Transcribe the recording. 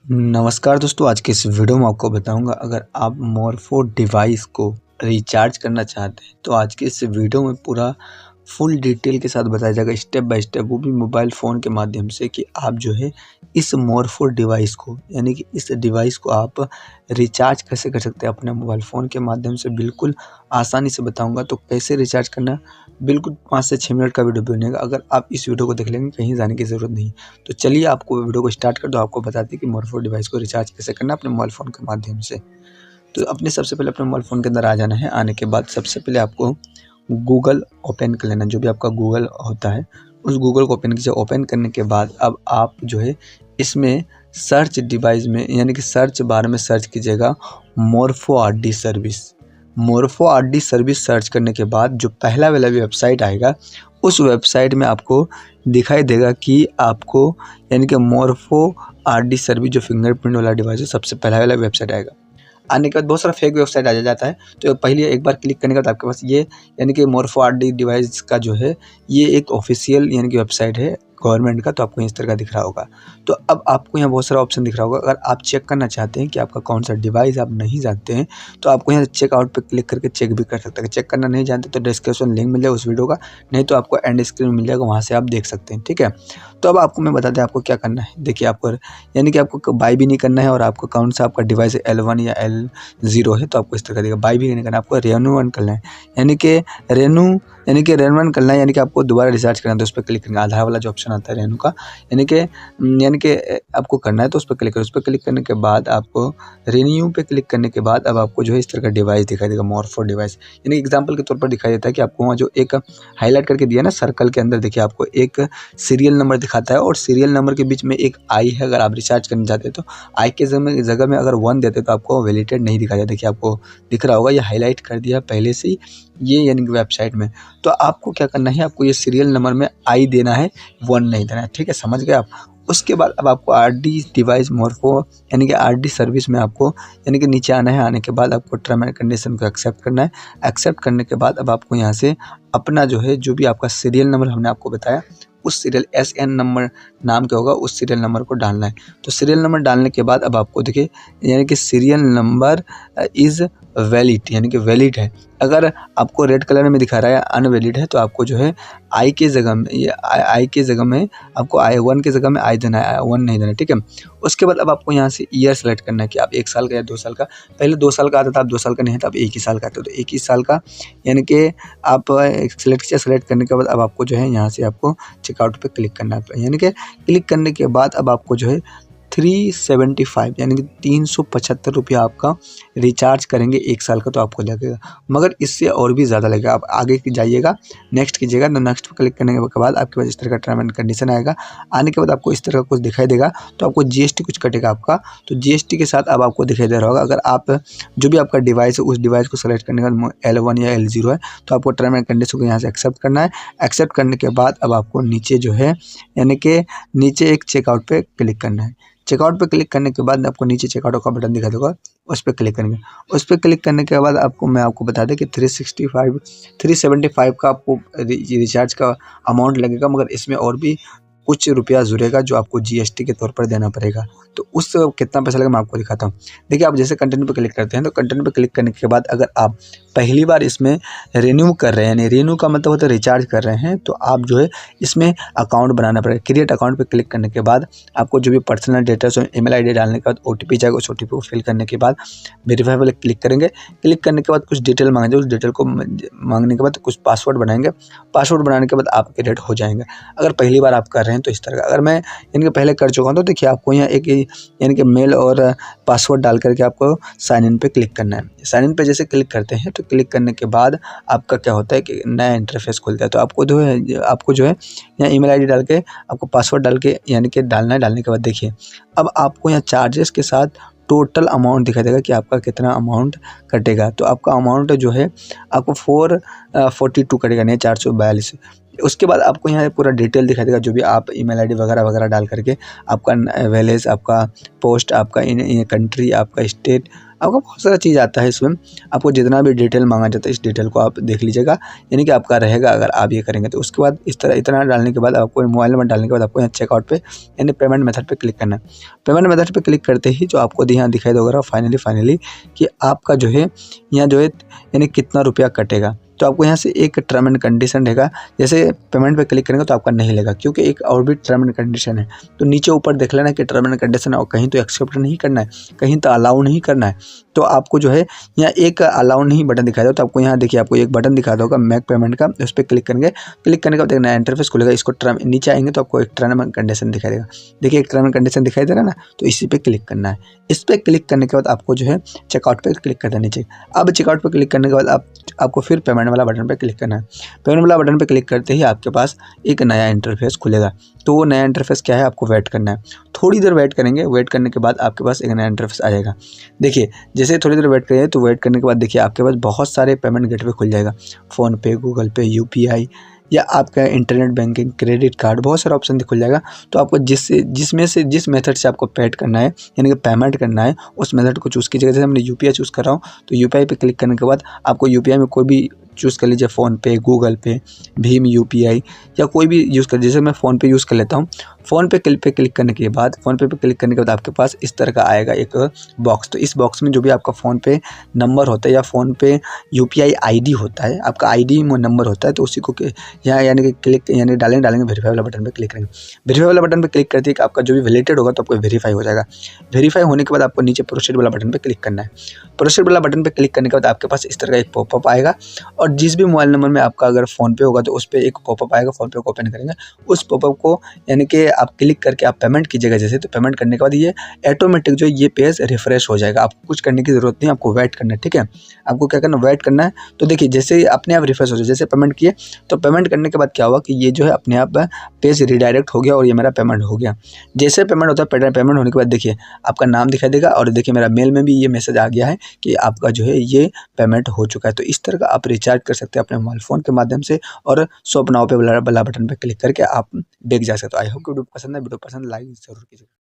नमस्कार दोस्तों, आज के इस वीडियो में आपको बताऊंगा अगर आप मोरफो डिवाइस को रिचार्ज करना चाहते हैं तो आज के इस वीडियो में पूरा फुल डिटेल के साथ बताया जाएगा स्टेप बाय स्टेप, वो भी मोबाइल फ़ोन के माध्यम से कि आप जो है इस मोरफो डिवाइस को यानी कि इस डिवाइस को आप रिचार्ज कैसे कर सकते हैं अपने मोबाइल फ़ोन के माध्यम से। बिल्कुल आसानी से बताऊंगा तो कैसे रिचार्ज करना, बिल्कुल 5 से 6 मिनट का वीडियो बनेगा। अगर आप इस वीडियो को देख लेंगे कहीं जाने की ज़रूरत नहीं। तो चलिए आपको वीडियो को स्टार्ट कर दो, आपको बताते हैं कि मोरफो डिवाइस को रिचार्ज कैसे करना है अपने मोबाइल फ़ोन के माध्यम से। तो अपने सबसे पहले अपने मोबाइल फ़ोन के अंदर आ जाना है। आने के बाद सबसे पहले आपको गूगल ओपन कर लेना, जो भी आपका गूगल होता है उस गूगल को ओपन कीजिए। ओपन करने के बाद अब आप जो है इसमें सर्च डिवाइस में यानी कि सर्च बार में सर्च कीजिएगा Morpho RD service. Morpho RD service search करने के बाद जो पहला वाला वेबसाइट आएगा उस वेबसाइट में आपको दिखाई देगा कि आपको यानी कि मोरफो आरडी सर्विस जो फिंगरप्रिंट वाला डिवाइस है सबसे पहला वाला वेबसाइट आएगा। आने के बाद बहुत सारा फेक वेबसाइट आ जाता है, तो पहले एक बार क्लिक करने के बाद आपके पास ये यानी कि मोरफो आरडी डिवाइस का जो है ये एक ऑफिशियल यानी कि वेबसाइट है गवर्नमेंट का, तो आपको इस तरह का दिख रहा होगा। तो अब आपको यहाँ बहुत सारा ऑप्शन दिख रहा होगा। अगर आप चेक करना चाहते हैं कि आपका कौन सा डिवाइस आप नहीं जानते हैं तो आपको यहाँ चेकआउट पे क्लिक करके चेक भी कर सकते हैं। चेक करना नहीं जानते तो डिस्क्रिप्शन लिंक मिल जाएगा उस वीडियो का, नहीं तो आपको एंड स्क्रीन मिल जाएगा, वहाँ से आप देख सकते हैं। ठीक है, तो अब आपको मैं बता दें आपको क्या करना है। देखिए आपको यानी कि आपको बाई भी नहीं करना है और आपको कौन सा आपका डिवाइस L1 या L0 है तो आपको इस तरह का देगा। बाई भी नहीं करना, आपको रेन्यू वन करना है यानी कि रेन्यू वन करना है, यानी कि आपको दोबारा रिचार्ज करना है तो उस पर क्लिक करना है। आधार वाला जो ऑप्शन आता है रेन्यू का यानी कि आपको करना है तो उस पर क्लिक करें। उस पर क्लिक करने के बाद आपको रेन्यू पे क्लिक करने के बाद अब आपको जो है इस तरह का डिवाइस दिखाई देगा मोरफो डिवाइस, यानी एग्जाम्पल के तौर पर दिखाई देता है कि आपको वहाँ जो एक हाईलाइट करके दिया ना सर्कल के अंदर, देखिए आपको एक सीरियल नंबर दिखाता है और सीरियल नंबर के बीच में एक आई है। अगर आप रिचार्ज करना चाहते हैं तो आई के जगह में अगर 1 देते तो आपको वैलिडेटेड नहीं दिखाया। देखिए आपको दिख रहा होगा ये हाईलाइट कर दिया पहले से ही ये यानी कि वेबसाइट में। तो आपको क्या करना है, आपको ये सीरियल नंबर में आई देना है, 1 नहीं देना है। ठीक है, समझ गए आप। उसके बाद अब आपको आरडी डिवाइस मोरफो यानी कि आरडी सर्विस में आपको यानी कि नीचे आना है। आने के बाद आपको टर्म एंड कंडीशन को एक्सेप्ट करना है। एक्सेप्ट करने के बाद अब आपको यहाँ से अपना जो है जो भी आपका सीरियल नंबर हमने आपको बताया उस सीरियल SN नंबर नाम क्या होगा उस सीरियल नंबर को डालना है। तो सीरियल नंबर डालने के बाद अब आपको देखिए यानी कि सीरियल नंबर इज़ वैलिड यानी कि वैलिड है। अगर आपको रेड कलर में दिखा रहा है अनवैलिड है तो आपको जो है आई के जगह में ये आई के जगह में आपको I1 के जगह में आई देना है, I1 नहीं देना है। ठीक है, उसके बाद अब आपको यहाँ से ईयर सेलेक्ट करना है कि आप 1 साल का या 2 साल का। पहले 2 साल का आता था, अब 2 साल का नहीं था, अब 1 ही साल का आता है। तो 1 ही साल का यानी कि आप सेलेक्ट करने के बाद अब आपको जो है यहाँ से आपको चेकआउट पे क्लिक करना है। यानी कि क्लिक करने के बाद अब आपको जो है 375 यानी कि 375 रुपया आपका रिचार्ज करेंगे 1 साल का तो आपको लगेगा, मगर इससे और भी ज़्यादा लगेगा। आप आगे की जाइएगा, नेक्स्ट कीजिएगा, तो नेक्स्ट पर क्लिक करने के बाद आपके पास इस तरह का टर्म एंड कंडीशन आएगा। आने के बाद आपको इस तरह का कुछ दिखाई देगा, तो आपको GST कुछ कटेगा आपका, तो GST के साथ अब आपको दिखाई दे रहा होगा। अगर आप जो भी आपका डिवाइस है उस डिवाइस को सेलेक्ट करने के बाद L1 या L0 है तो आपको टर्म एंड कंडीशन को यहाँ से एक्सेप्ट करना है। एक्सेप्ट करने के बाद अब आपको नीचे जो है यानी कि नीचे एक चेकआउट पे क्लिक करना है। चेकआउट पे क्लिक करने के बाद आपको नीचे चेकआउट का बटन दिखा देगा, उस पर क्लिक करेंगे। उस पर क्लिक करने के बाद मैं आपको बता दें कि 375 का आपको रिचार्ज का अमाउंट लगेगा, मगर इसमें और भी कुछ रुपया जुड़ेगा जो आपको GST के तौर पर देना पड़ेगा। तो उस कितना पैसा लगेगा मैं आपको दिखाता हूँ। देखिए आप जैसे कंटिन्यू पे क्लिक करते हैं तो कंटिन्यू पे क्लिक करने के बाद अगर आप पहली बार इसमें रिन्यू कर रहे हैं, यानी रिन्यू का मतलब होता है रिचार्ज कर रहे हैं, तो आप जो है इसमें अकाउंट बनाना पड़ेगा। क्रिएट अकाउंट पे क्लिक करने के बाद आपको जो भी पर्सनल डिटेल्स और ईमेल ID डालने के बाद OTP जाएगा। उस OTP को फिल करने के बाद वेरीफाई वाले क्लिक करेंगे। क्लिक करने के बाद कुछ डिटेल मांगेंगे, उस डिटेल को मांगने के बाद कुछ पासवर्ड बनाएंगे। पासवर्ड बनाने के बाद आप क्रिएट हो जाएंगे। अगर पहली बार आप कर रहे हैं तो इस तरह का, अगर मैं इनके पहले कर चुका हूँ तो देखिए आपको यहाँ एक यानी कि मेल और पासवर्ड डाल करके आपको साइन इन पे क्लिक करना है। साइन इन पे जैसे क्लिक करते हैं तो क्लिक करने के बाद आपका क्या होता है कि नया इंटरफेस खुलता है। तो आपको जो है यहाँ ईमेल ID डाल के आपको पासवर्ड डाल के यानी कि डालना है। डालने के बाद देखिए अब आपको यहाँ चार्जेस के साथ टोटल अमाउंट दिखाई देगा कि आपका कितना अमाउंट कटेगा। तो आपका अमाउंट जो है आपको 442 कटेगा, नहीं 442। उसके बाद आपको यहाँ पूरा डिटेल दिखाई देगा, जो भी आप ईमेल ID वगैरह वगैरह डाल करके आपका वैलेज, आपका पोस्ट, आपका इन कंट्री, आपका स्टेट, आपका बहुत सारा चीज़ आता है इसमें। आपको जितना भी डिटेल मांगा जाता है इस डिटेल को आप देख लीजिएगा, यानी कि आपका रहेगा अगर आप ये करेंगे तो। उसके बाद इस तरह इतना डालने के बाद आपको मोबाइल नंबर डालने के बाद आपको यहाँ चेकआउट पे यानी पेमेंट मेथड पे क्लिक करना है। पेमेंट मेथड पे क्लिक करते ही जो आपको यहाँ दिखाई देगा फाइनली कि आपका जो है यहाँ जो है यानी कितना रुपया कटेगा। तो आपको यहाँ से एक टर्म एंड कंडीशन रहेगा, जैसे पेमेंट पे क्लिक करेंगे तो आपका नहीं लेगा, क्योंकि एक और भी टर्म एंड कंडीशन है। तो नीचे ऊपर देख लेना कि टर्म एंड कंडीशन है, और कहीं तो एक्सेप्ट नहीं करना है, कहीं तो अलाउ नहीं करना है। तो आपको जो है यहाँ एक अलाउ नहीं बटन दिखाई दो, तो आपको यहाँ देखिए आपको एक बटन दिखा होगा मेक पेमेंट का, उस पर क्लिक करेंगे। क्लिक करने के बाद एक नया इंटरफेस खुलेगा, इसको टर्म नीचे आएंगे तो आपको एक टर्म एंड कंडीशन दिखाई देगा। देखिए एक टर्म एंड कंडीशन दिखाई दे रहा है ना, तो इसी पे क्लिक करना है। इस पर क्लिक करने के बाद आपको जो है चेकआउट पे क्लिक कर देना नीचे। अब चेकआउट पे क्लिक करने के बाद आपको फिर पेमेंट वाला बटन पे क्लिक करना है। पेमेंट वाला बटन पे क्लिक करते ही आपके पास एक नया इंटरफेस खुलेगा। तो वो नया इंटरफेस क्या है, आपको वेट करना है। थोड़ी देर वेट करेंगे, वेट करने के बाद आपके पास एक नया इंटरफेस आ जाएगा। देखिए जैसे थोड़ी देर वेट करेंगे तो वेट करने के बाद देखिए आपके पास बहुत सारे पेमेंट गेटवे खुल जाएगा, फ़ोनपे, गूगल पे, UPI या आपका इंटरनेट बैंकिंग, क्रेडिट कार्ड, बहुत सारा ऑप्शन खुल जाएगा। तो आपको जिस मेथड से आपको पेड करना है यानी कि पेमेंट करना है उस मेथड को चूज़ कीजिएगा। जैसे मैंने UPI चूज़ कर रहा हूँ, तो UPI पे क्लिक करने के बाद आपको UPI में कोई भी चूज़ कर लीजिए, फ़ोनपे, गूगल पे, भीम UPI या कोई भी यूज़ कर। जैसे मैं फ़ोनपे यूज़ कर लेता हूँ। फ़ोनपे पे क्लिक करने के बाद आपके पास इस तरह का आएगा एक बॉक्स। तो इस बॉक्स में जो भी आपका फ़ोनपे नंबर होता है या फ़ोनपे UPI ID होता है, आपका ID नंबर होता है, तो उसी को यहाँ यानी कि क्लिक यानी डालेंगे वेरीफाई वाला बटन पे क्लिक करेंगे। वेरीफाई वाला बटन पे क्लिक करते ही आपका जो भी वैलिडेटेड होगा तो आपको वेरीफाई हो जाएगा। वेरीफाई होने के बाद आपको नीचे प्रोसीड वाला बटन पे क्लिक करना है। प्रोसीड वाला बटन पे क्लिक करने के बाद आपके पास इस तरह का एक पॉपअप आएगा, और जिस भी मोबाइल नंबर में आपका अगर फ़ोनपे होगा तो उस पर एक पॉपअप आएगा। फ़ोनपे को ओपन करेंगे, उस पॉपअप को यानी कि आप क्लिक करके आप पेमेंट कीजिएगा जैसे। तो पेमेंट करने के बाद ये ऑटोमेटिक जो ये पेज रिफ्रेश हो जाएगा। आपको कुछ करने की ज़रूरत नहीं, आपको वेट करना है, ठीक है। आपको क्या करना, वेट करना है। तो देखिए जैसे ही अपने आप रिफ्रेश हो जाए, जैसे पेमेंट किए तो पेमेंट करने के बाद क्या हुआ कि ये जो है अपने आप पेज रिडायरेक्ट हो गया और ये मेरा पेमेंट हो गया। जैसे पेमेंट होता है, पेमेंट होने के बाद देखिए आपका नाम दिखाई देगा, और देखिए मेरा मेल में भी ये मैसेज आ गया है कि आपका जो है ये पेमेंट हो चुका है। तो इस तरह का आप रिचार्ज कर सकते हैं अपने मोबाइल फ़ोन के माध्यम से, और शॉप नाउ पे वाला बटन पे क्लिक करके आप देख जा सकते हो। आई होप वीडियो पसंद है, वीडियो पसंद लाइक ज़रूर कीजिएगा।